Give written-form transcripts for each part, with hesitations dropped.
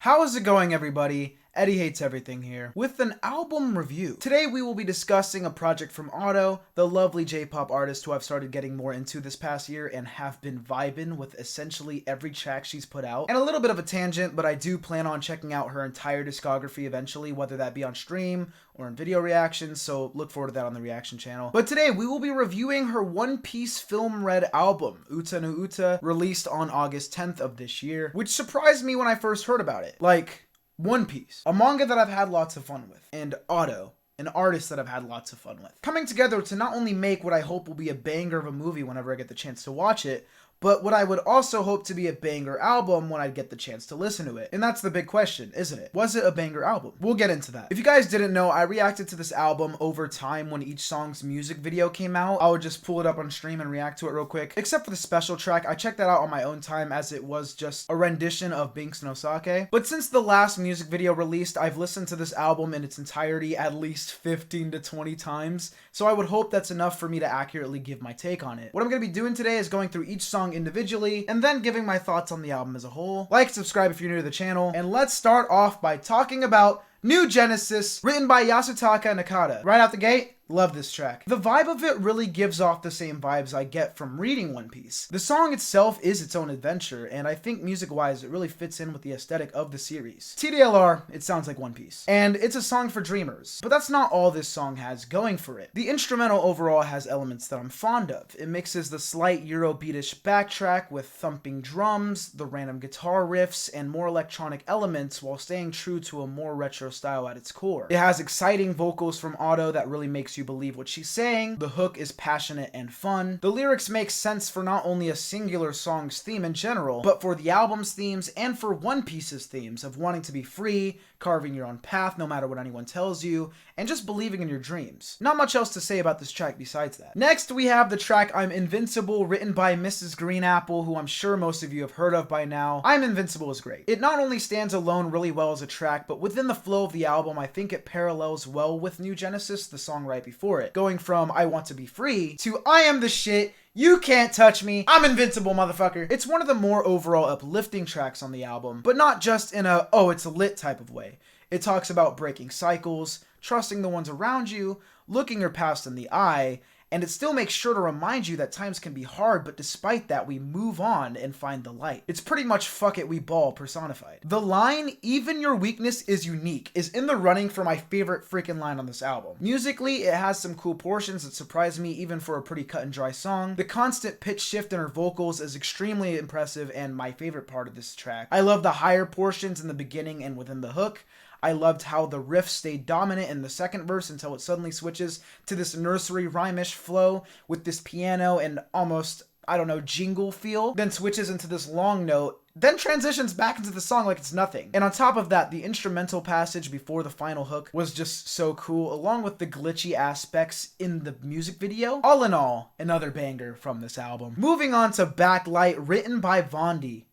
How is it going, everybody? Eddie Hates Everything here, with an album review. Today we will be discussing a project from Otto, the lovely J-pop artist who I've started getting more into this past year and have been vibing with essentially every track she's put out. And a little bit of a tangent, but I do plan on checking out her entire discography eventually, whether that be on stream or in video reactions, so look forward to that on the reaction channel. But today we will be reviewing her One Piece Film Red album, Uta no Uta, released on August 10th of this year, which surprised me when I first heard about it. Like, One Piece, a manga that I've had lots of fun with, and Otto, an artist that I've had lots of fun with, coming together to not only make what I hope will be a banger of a movie whenever I get the chance to watch it, but what I would also hope to be a banger album when I get the chance to listen to it. And that's the big question, isn't it? Was it a banger album? We'll get into that. If you guys didn't know, I reacted to this album over time when each song's music video came out. I would just pull it up on stream and react to it real quick. Except for the special track, I checked that out on my own time as it was just a rendition of Binks no Sake. But since the last music video released, I've listened to this album in its entirety at least 15 to 20 times. So I would hope that's enough for me to accurately give my take on it. What I'm going to be doing today is going through each song individually and then giving my thoughts on the album as a whole. Like, subscribe if you're new to the channel, and let's start off by talking about New Genesis, written by Yasutaka Nakata. Right out the gate, love this track. The vibe of it really gives off the same vibes I get from reading One Piece. The song itself is its own adventure, and I think music-wise it really fits in with the aesthetic of the series. TDLR, it sounds like One Piece. And it's a song for dreamers. But that's not all this song has going for it. The instrumental overall has elements that I'm fond of. It mixes the slight Eurobeatish backtrack with thumping drums, the random guitar riffs, and more electronic elements while staying true to a more retro style at its core. It has exciting vocals from Otto that really makes you believe what she's saying. The hook is passionate and fun. The lyrics make sense for not only a singular song's theme in general, but for the album's themes and for One Piece's themes of wanting to be free, carving your own path no matter what anyone tells you, and just believing in your dreams. Not much else to say about this track besides that. Next, we have the track I'm Invincible, written by Mrs. Green Apple, who I'm sure most of you have heard of by now. I'm Invincible is great. It not only stands alone really well as a track, but within the flow of the album, I think it parallels well with New Genesis, the song right before it, going from I want to be free to I am the shit, you can't touch me, I'm invincible, motherfucker. It's one of the more overall uplifting tracks on the album, but not just in a, oh, it's lit type of way. It talks about breaking cycles, trusting the ones around you, looking your past in the eye, and it still makes sure to remind you that times can be hard, but despite that, we move on and find the light. It's pretty much fuck it, we ball personified. The line, even your weakness is unique, is in the running for my favorite freaking line on this album. Musically, it has some cool portions that surprise me even for a pretty cut and dry song. The constant pitch shift in her vocals is extremely impressive and my favorite part of this track. I love the higher portions in the beginning and within the hook. I loved how the riff stayed dominant in the second verse until it suddenly switches to this nursery rhyme-ish flow with this piano and almost, I don't know, jingle feel, then switches into this long note, then transitions back into the song like it's nothing. And on top of that, the instrumental passage before the final hook was just so cool, along with the glitchy aspects in the music video. All in all, another banger from this album. Moving on to Backlight, written by Vondi.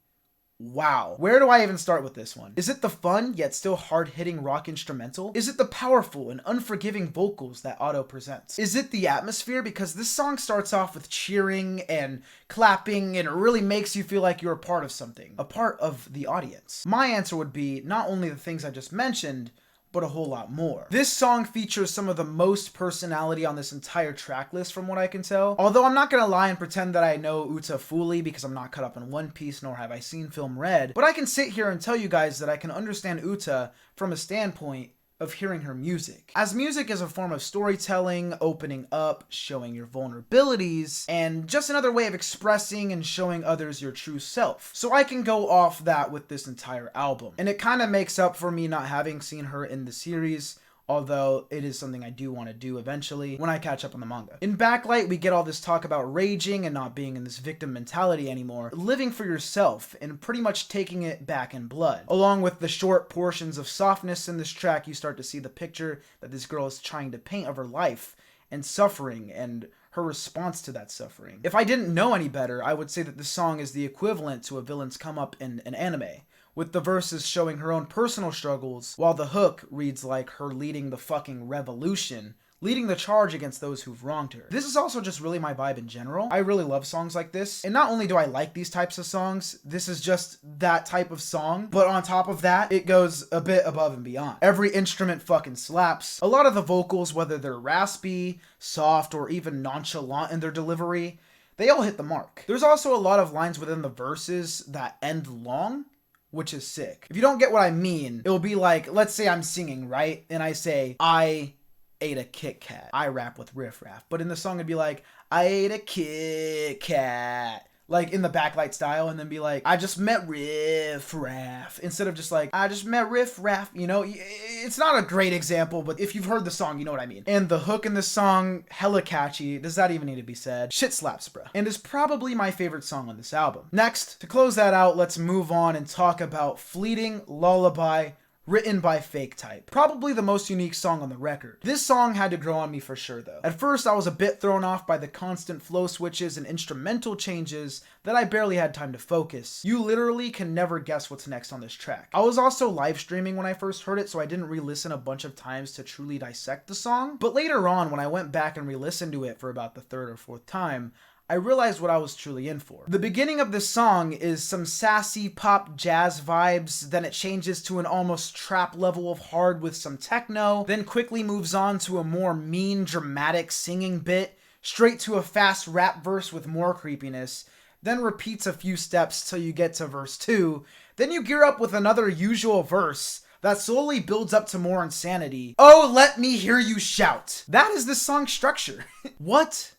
Wow. Where do I even start with this one? Is it the fun, yet still hard-hitting rock instrumental? Is it the powerful and unforgiving vocals that Otto presents? Is it the atmosphere? Because this song starts off with cheering and clapping, and it really makes you feel like you're a part of something. A part of the audience. My answer would be not only the things I just mentioned, but a whole lot more. This song features some of the most personality on this entire track list from what I can tell. Although I'm not gonna lie and pretend that I know Uta fully because I'm not caught up in One Piece nor have I seen Film Red, but I can sit here and tell you guys that I can understand Uta from a standpoint of hearing her music. As music is a form of storytelling, opening up, showing your vulnerabilities, and just another way of expressing and showing others your true self. So I can go off that with this entire album. And it kind of makes up for me not having seen her in the series, although it is something I do want to do eventually when I catch up on the manga. In Backlight, we get all this talk about raging and not being in this victim mentality anymore, living for yourself and pretty much taking it back in blood. Along with the short portions of softness in this track, you start to see the picture that this girl is trying to paint of her life and suffering and her response to that suffering. If I didn't know any better, I would say that this song is the equivalent to a villain's come up in an anime, with the verses showing her own personal struggles, while the hook reads like her leading the fucking revolution, leading the charge against those who've wronged her. This is also just really my vibe in general. I really love songs like this, and not only do I like these types of songs, this is just that type of song, but on top of that, it goes a bit above and beyond. Every instrument fucking slaps. A lot of the vocals, whether they're raspy, soft, or even nonchalant in their delivery, they all hit the mark. There's also a lot of lines within the verses that end long, which is sick. If you don't get what I mean, it'll be like, let's say I'm singing, right? And I say, I ate a Kit Kat. I rap with riff raff. But in the song, it'd be like, I ate a Kit Kat. Like in the Backlight style, and then be like, I just met Riff Raff, instead of just like, I just met Riff Raff. You know, it's not a great example, but if you've heard the song, you know what I mean. And the hook in this song, hella catchy. Does that even need to be said? Shit slaps, bruh. And is probably my favorite song on this album. Next, to close that out, let's move on and talk about Fleeting Lullaby, written by Fake Type. Probably the most unique song on the record. This song had to grow on me for sure though. At first I was a bit thrown off by the constant flow switches and instrumental changes that I barely had time to focus. You literally can never guess what's next on this track. I was also live streaming when I first heard it, so I didn't re-listen a bunch of times to truly dissect the song. But later on, when I went back and re-listened to it for about the third or fourth time, I realized what I was truly in for. The beginning of this song is some sassy pop jazz vibes, then it changes to an almost trap level of hard with some techno, then quickly moves on to a more mean, dramatic singing bit, straight to a fast rap verse with more creepiness, then repeats a few steps till you get to verse 2, then you gear up with another usual verse that slowly builds up to more insanity. Oh, let me hear you shout. That is the song's structure. What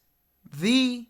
the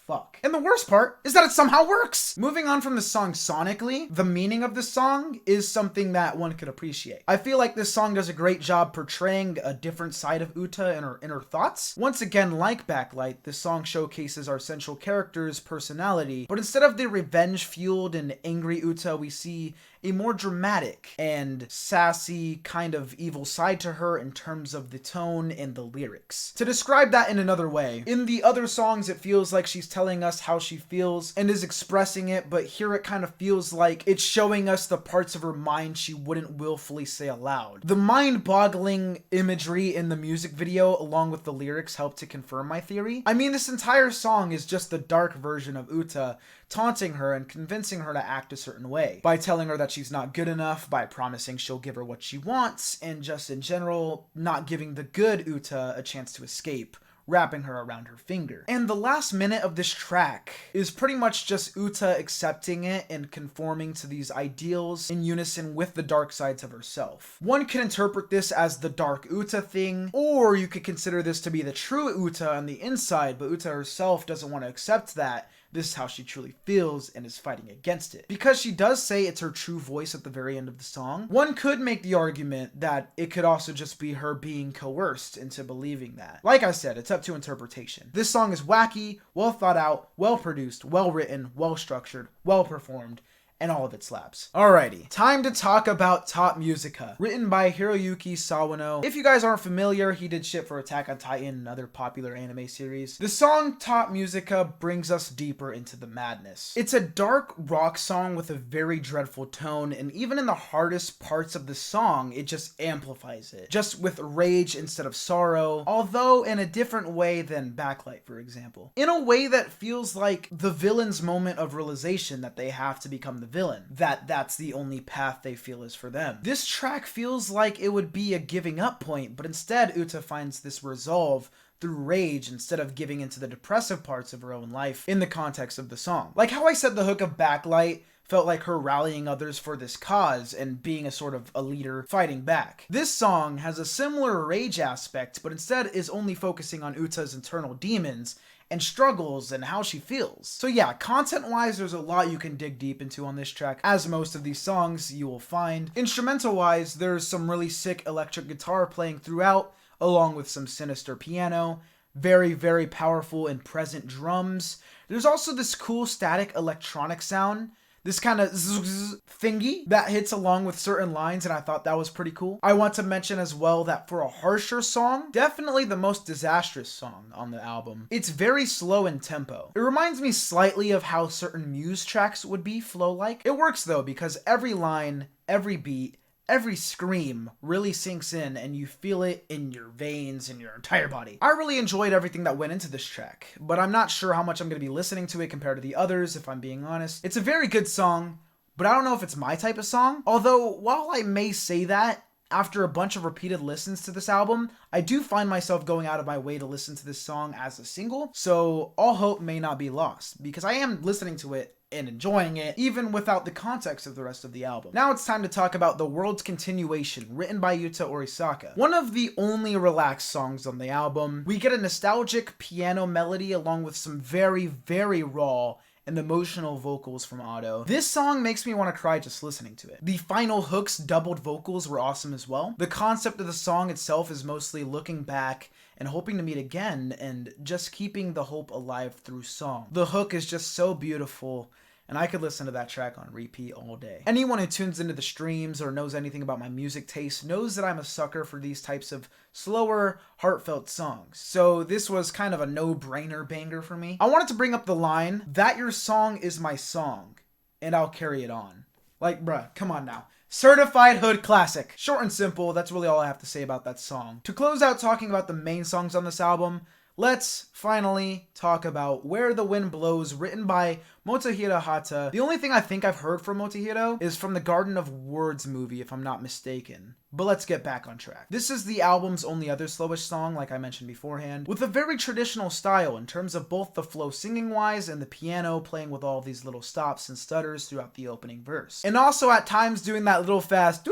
fuck? And the worst part is that it somehow works! Moving on from the song sonically, the meaning of the song is something that one could appreciate. I feel like this song does a great job portraying a different side of Uta and her inner thoughts. Once again, like Backlight, this song showcases our central character's personality, but instead of the revenge-fueled and angry Uta, we see a more dramatic and sassy kind of evil side to her in terms of the tone and the lyrics. To describe that in another way, in the other songs it feels like she's telling us how she feels and is expressing it, but here it kind of feels like it's showing us the parts of her mind she wouldn't willfully say aloud. The mind-boggling imagery in the music video along with the lyrics help to confirm my theory. I mean, this entire song is just the dark version of Uta taunting her and convincing her to act a certain way, by telling her that she's not good enough, by promising she'll give her what she wants, and just in general, not giving the good Uta a chance to escape, wrapping her around her finger. And the last minute of this track is pretty much just Uta accepting it and conforming to these ideals in unison with the dark sides of herself. One can interpret this as the dark Uta thing, or you could consider this to be the true Uta on the inside, but Uta herself doesn't want to accept that. This is how she truly feels and is fighting against it. Because she does say it's her true voice at the very end of the song, one could make the argument that it could also just be her being coerced into believing that. Like I said, it's up to interpretation. This song is wacky, well thought out, well produced, well written, well structured, well performed, and all of it slaps. Alrighty, time to talk about Tot Musica, written by Hiroyuki Sawano. If you guys aren't familiar, he did shit for Attack on Titan and other popular anime series. The song Tot Musica brings us deeper into the madness. It's a dark rock song with a very dreadful tone, and even in the hardest parts of the song, it just amplifies it. Just with rage instead of sorrow, although in a different way than Backlight, for example. In a way that feels like the villain's moment of realization that they have to become the villain, that's the only path they feel is for them. This track feels like it would be a giving up point, but instead Uta finds this resolve through rage instead of giving into the depressive parts of her own life in the context of the song. Like how I said the hook of Backlight felt like her rallying others for this cause and being a sort of a leader fighting back. This song has a similar rage aspect, but instead is only focusing on Uta's internal demons and struggles and how she feels. So yeah, content-wise, there's a lot you can dig deep into on this track, as most of these songs you will find. Instrumental-wise, there's some really sick electric guitar playing throughout, along with some sinister piano, very, very powerful and present drums. There's also this cool static electronic sound, this kind of thingy that hits along with certain lines, and I thought that was pretty cool. I want to mention as well that for a harsher song, definitely the most disastrous song on the album, it's very slow in tempo. It reminds me slightly of how certain Muse tracks would be flow-like. It works though, because every line, every beat, every scream really sinks in and you feel it in your veins and your entire body. I really enjoyed everything that went into this track, but I'm not sure how much I'm going to be listening to it compared to the others, if I'm being honest. It's a very good song, but I don't know if it's my type of song. Although, while I may say that, after a bunch of repeated listens to this album, I do find myself going out of my way to listen to this song as a single, so all hope may not be lost, because I am listening to it and enjoying it, even without the context of the rest of the album. Now it's time to talk about The World's Continuation, written by Yuta Orisaka. One of the only relaxed songs on the album. We get a nostalgic piano melody along with some very, very raw and emotional vocals from Otto. This song makes me want to cry just listening to it. The final hook's doubled vocals were awesome as well. The concept of the song itself is mostly looking back and hoping to meet again and just keeping the hope alive through song. The hook is just so beautiful, and I could listen to that track on repeat all day. Anyone who tunes into the streams or knows anything about my music taste knows that I'm a sucker for these types of slower, heartfelt songs. So this was kind of a no-brainer banger for me. I wanted to bring up the line, "That your song is my song, and I'll carry it on." Like, bruh, come on now. Certified hood classic. Short and simple, that's really all I have to say about that song. To close out talking about the main songs on this album, let's finally talk about Where the Wind Blows, written by Motohiro Hata. The only thing I think I've heard from Motohiro is from the Garden of Words movie, if I'm not mistaken. But let's get back on track. This is the album's only other slowish song, like I mentioned beforehand, with a very traditional style in terms of both the flow singing-wise and the piano playing with all these little stops and stutters throughout the opening verse. And also at times doing that little fast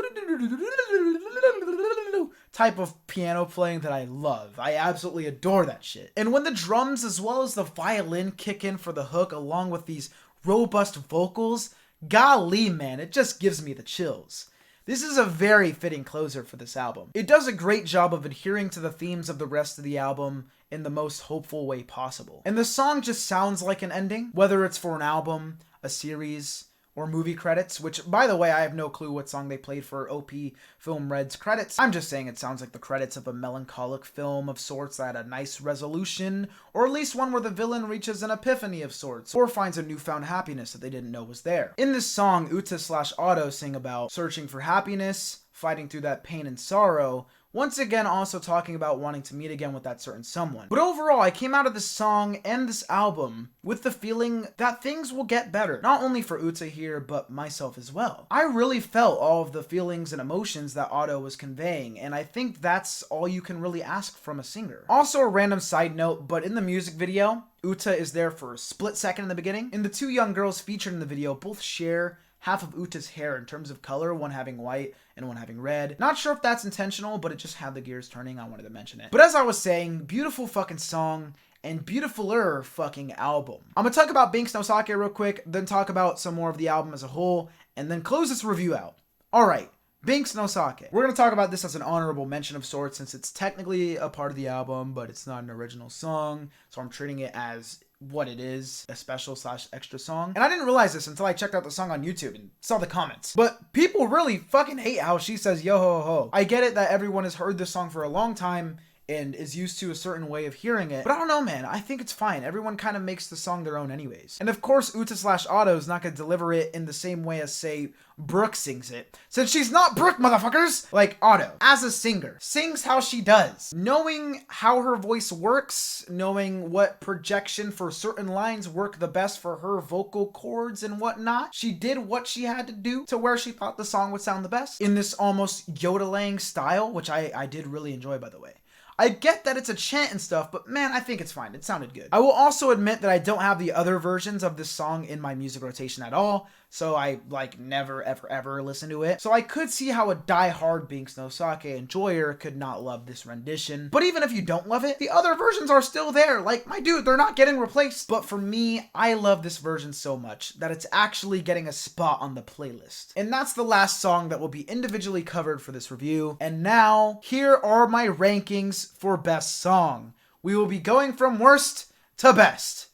type of piano playing that I love. I absolutely adore that shit. And when the drums as well as the violin kick in for the hook along with these robust vocals, golly man, it just gives me the chills. This is a very fitting closer for this album. It does a great job of adhering to the themes of the rest of the album in the most hopeful way possible. And the song just sounds like an ending, whether it's for an album, a series, or movie credits, which, by the way, I have no clue what song they played for OP Film Red's credits. I'm just saying it sounds like the credits of a melancholic film of sorts that had a nice resolution, or at least one where the villain reaches an epiphany of sorts, or finds a newfound happiness that they didn't know was there. In this song, Uta/Otto sing about searching for happiness, fighting through that pain and sorrow, once again also talking about wanting to meet again with that certain someone. But overall, I came out of this song and this album with the feeling that things will get better. Not only for Uta here, but myself as well. I really felt all of the feelings and emotions that Otto was conveying, and I think that's all you can really ask from a singer. Also a random side note, but in the music video, Uta is there for a split second in the beginning, and the two young girls featured in the video both share half of Uta's hair in terms of color, one having white and one having red. Not sure if that's intentional, but it just had the gears turning. I wanted to mention it. But as I was saying, beautiful fucking song and beautifuler fucking album. I'm gonna talk about Binks no Sake real quick, then talk about some more of the album as a whole, and then close this review out. Alright, Binks no Sake. We're gonna talk about this as an honorable mention of sorts since it's technically a part of the album, but it's not an original song, so I'm treating it as what it is, a special/extra song. And I didn't realize this until I checked out the song on YouTube and saw the comments. But people really fucking hate how she says yo ho ho. I get it that everyone has heard this song for a long time and is used to a certain way of hearing it, but I don't know, man. I think it's fine. Everyone kind of makes the song their own anyways. And of course, Uta/Otto is not gonna deliver it in the same way as, say, Brooke sings it, since she's not Brooke, motherfuckers! Like, Otto, as a singer, sings how she does. Knowing how her voice works, knowing what projection for certain lines work the best for her vocal cords and whatnot, she did what she had to do to where she thought the song would sound the best in this almost yodeling style, which I did really enjoy, by the way. I get that it's a chant and stuff, but man, I think it's fine. It sounded good. I will also admit that I don't have the other versions of this song in my music rotation at all, so I, like, never, ever listen to it. So I could see how a die-hard Binks no Sake enjoyer could not love this rendition. But even if you don't love it, the other versions are still there. Like, my dude, they're not getting replaced. But for me, I love this version so much that it's actually getting a spot on the playlist. And that's the last song that will be individually covered for this review. And now, here are my rankings for best song. We will be going from worst to best.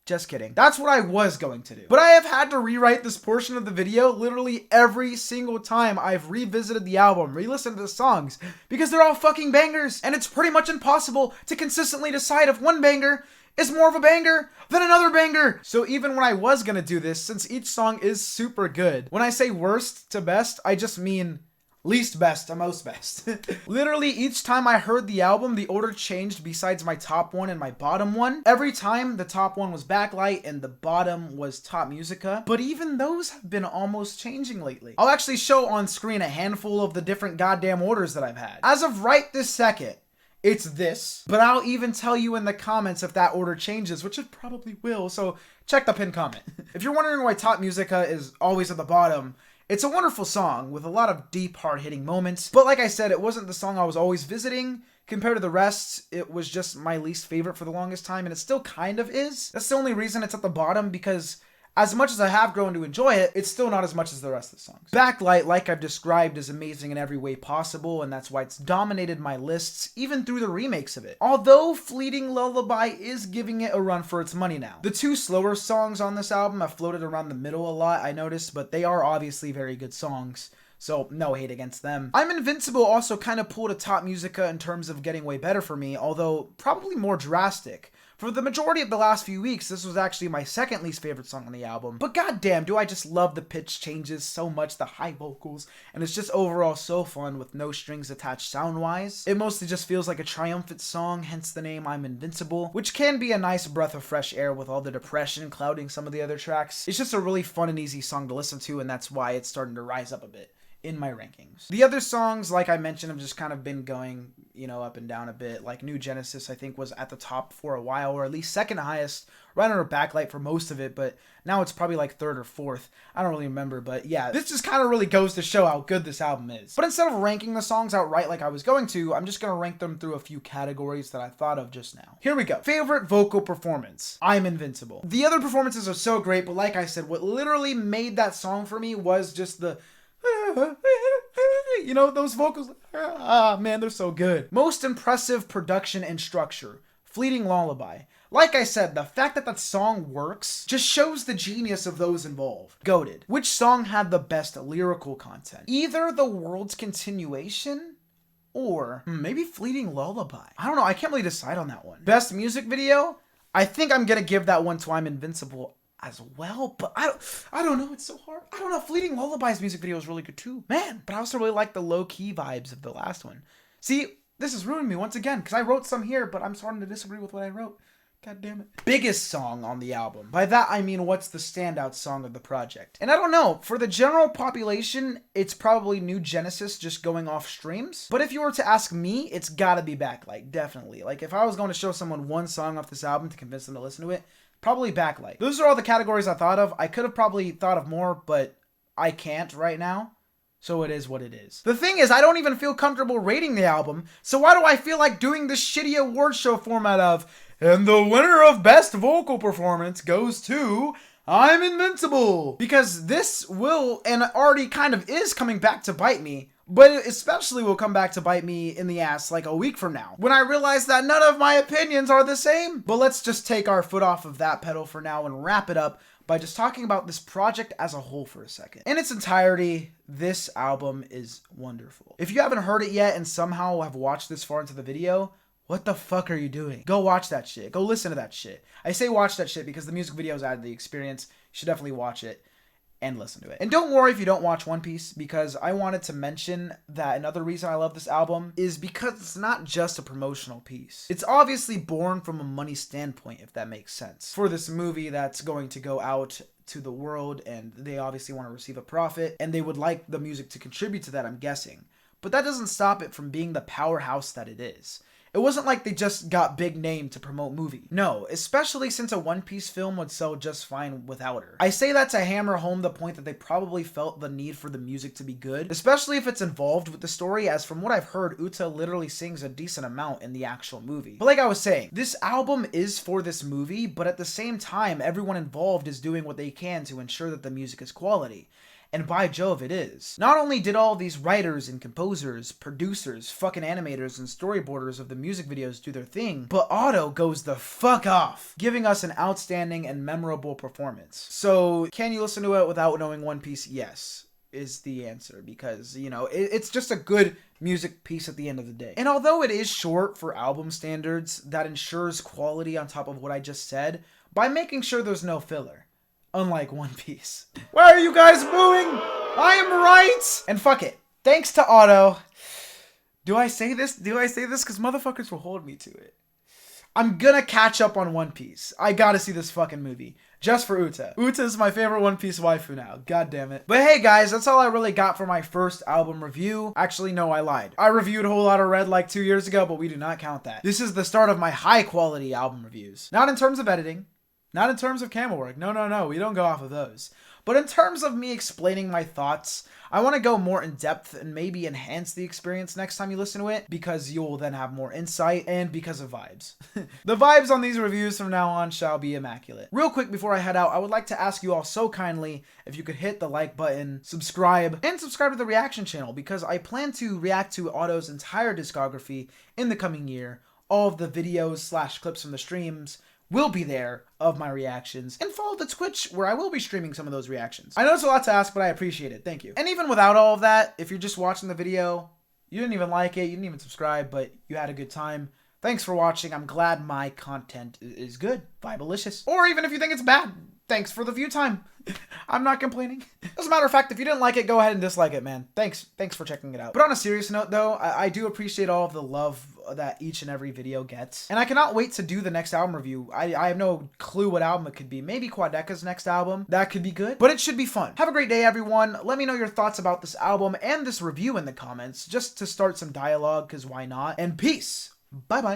Just kidding. That's what I was going to do. But I have had to rewrite this portion of the video literally every single time I've revisited the album, re-listened to the songs, because they're all fucking bangers, and it's pretty much impossible to consistently decide if one banger is more of a banger than another banger. So even when I was gonna do this, since each song is super good, when I say worst to best, I just mean Least best to most best. Literally each time I heard the album, the order changed besides my top one and my bottom one. Every time the top one was Backlight and the bottom was Tot Musica, but even those have been almost changing lately. I'll actually show on screen a handful of the different goddamn orders that I've had. As of right this second, it's this, but I'll even tell you in the comments if that order changes, which it probably will, so check the pinned comment. If you're wondering why Tot Musica is always at the bottom, it's a wonderful song with a lot of deep, hard-hitting moments, but like I said, it wasn't the song I was always visiting. Compared to the rest, it was just my least favorite for the longest time, and it still kind of is. That's the only reason it's at the bottom, because as much as I have grown to enjoy it, it's still not as much as the rest of the songs. Backlight, like I've described, is amazing in every way possible, and that's why it's dominated my lists, even through the remakes of it. Although Fleeting Lullaby is giving it a run for its money now. The two slower songs on this album have floated around the middle a lot, I noticed, but they are obviously very good songs, so no hate against them. I'm Invincible also kind of pulled a Tot Musica in terms of getting way better for me, although probably more drastic. For the majority of the last few weeks, this was actually my second least favorite song on the album. But goddamn, do I just love the pitch changes so much, the high vocals, and it's just overall so fun with no strings attached sound-wise. It mostly just feels like a triumphant song, hence the name I'm Invincible, which can be a nice breath of fresh air with all the depression clouding some of the other tracks. It's just a really fun and easy song to listen to, and that's why it's starting to rise up a bit in my rankings. The other songs, like I mentioned, have just kind of been going, you know, up and down a bit. Like New Genesis, I think, was at the top for a while, or at least second highest, right under Backlight for most of it, but now it's probably like third or fourth. I don't really remember, but yeah, this just kind of really goes to show how good this album is. But instead of ranking the songs outright like I was going to, I'm just going to rank them through a few categories that I thought of just now. Here we go. Favorite vocal performance. I'm Invincible. The other performances are so great, but like I said, what literally made that song for me was just the you know, those vocals, man, they're so good. Most impressive production and structure. Fleeting Lullaby. Like I said, the fact that that song works just shows the genius of those involved. Goated. Which song had the best lyrical content? Either The World's Continuation or maybe Fleeting Lullaby. I don't know, I can't really decide on that one. Best music video? I think I'm gonna give that one to I'm Invincible as well, but I don't know, it's so hard. I don't know, Fleeting Lullaby's music video is really good too. Man, but I also really like the low-key vibes of the last one. See, this has ruined me once again, because I wrote some here, but I'm starting to disagree with what I wrote. God damn it. Biggest song on the album. By that, I mean what's the standout song of the project. And I don't know, for the general population, it's probably New Genesis just going off streams. But if you were to ask me, it's gotta be Backlight, definitely. Like, if I was going to show someone one song off this album to convince them to listen to it, probably Backlight. Those are all the categories I thought of. I could have probably thought of more, but I can't right now. So it is what it is. The thing is, I don't even feel comfortable rating the album, so why do I feel like doing this shitty award show format of, and the winner of Best Vocal Performance goes to I'm Invincible? Because this will, and already kind of is, coming back to bite me, but it especially will come back to bite me in the ass like a week from now, when I realize that none of my opinions are the same. But let's just take our foot off of that pedal for now and wrap it up by just talking about this project as a whole for a second. In its entirety, this album is wonderful. If you haven't heard it yet and somehow have watched this far into the video, what the fuck are you doing? Go watch that shit. Go listen to that shit. I say watch that shit because the music video is out of the experience. You should definitely watch it and listen to it. And don't worry if you don't watch One Piece, because I wanted to mention that another reason I love this album is because it's not just a promotional piece. It's obviously born from a money standpoint, if that makes sense. For this movie that's going to go out to the world, and they obviously want to receive a profit, and they would like the music to contribute to that, I'm guessing. But that doesn't stop it from being the powerhouse that it is. It wasn't like they just got big name to promote movie. No, especially since a One Piece film would sell just fine without her. I say that to hammer home the point that they probably felt the need for the music to be good, especially if it's involved with the story, as from what I've heard, Uta literally sings a decent amount in the actual movie. But like I was saying, this album is for this movie, but at the same time, everyone involved is doing what they can to ensure that the music is quality. And by Jove, it is. Not only did all these writers and composers, producers, fucking animators, and storyboarders of the music videos do their thing, but Otto goes the fuck off, giving us an outstanding and memorable performance. So, can you listen to it without knowing One Piece? Yes, is the answer, because, you know, it's just a good music piece at the end of the day. And although it is short for album standards, that ensures quality on top of what I just said, by making sure there's no filler. Unlike One Piece. Why are you guys booing? I am right! And fuck it. Thanks to Otto. Do I say this? Because motherfuckers will hold me to it. I'm gonna catch up on One Piece. I gotta see this fucking movie. Just for Uta. Uta is my favorite One Piece waifu now. God damn it. But hey guys, that's all I really got for my first album review. Actually, no, I lied. I reviewed a whole lot of Red like 2 years ago, but we do not count that. This is the start of my high quality album reviews. Not in terms of editing. Not in terms of camera work. No. We don't go off of those. But in terms of me explaining my thoughts, I want to go more in depth and maybe enhance the experience next time you listen to it, because you'll then have more insight and because of vibes. The vibes on these reviews from now on shall be immaculate. Real quick before I head out, I would like to ask you all so kindly if you could hit the like button, subscribe to the reaction channel, because I plan to react to Otto's entire discography in the coming year. All of the videos / clips from the streams will be there of my reactions, and follow the Twitch where I will be streaming some of those reactions. I know it's a lot to ask, but I appreciate it. Thank you. And even without all of that, if you're just watching the video, you didn't even like it, you didn't even subscribe, but you had a good time, thanks for watching. I'm glad my content is good, vibelicious. Or even if you think it's bad, thanks for the view time. I'm not complaining. As a matter of fact, if you didn't like it, go ahead and dislike it, man. Thanks for checking it out. But on a serious note, though, I do appreciate all of the love that each and every video gets. And I cannot wait to do the next album review. I have no clue what album it could be. Maybe Quadeca's next album. That could be good. But it should be fun. Have a great day, everyone. Let me know your thoughts about this album and this review in the comments, just to start some dialogue, because why not? And peace. Bye-bye.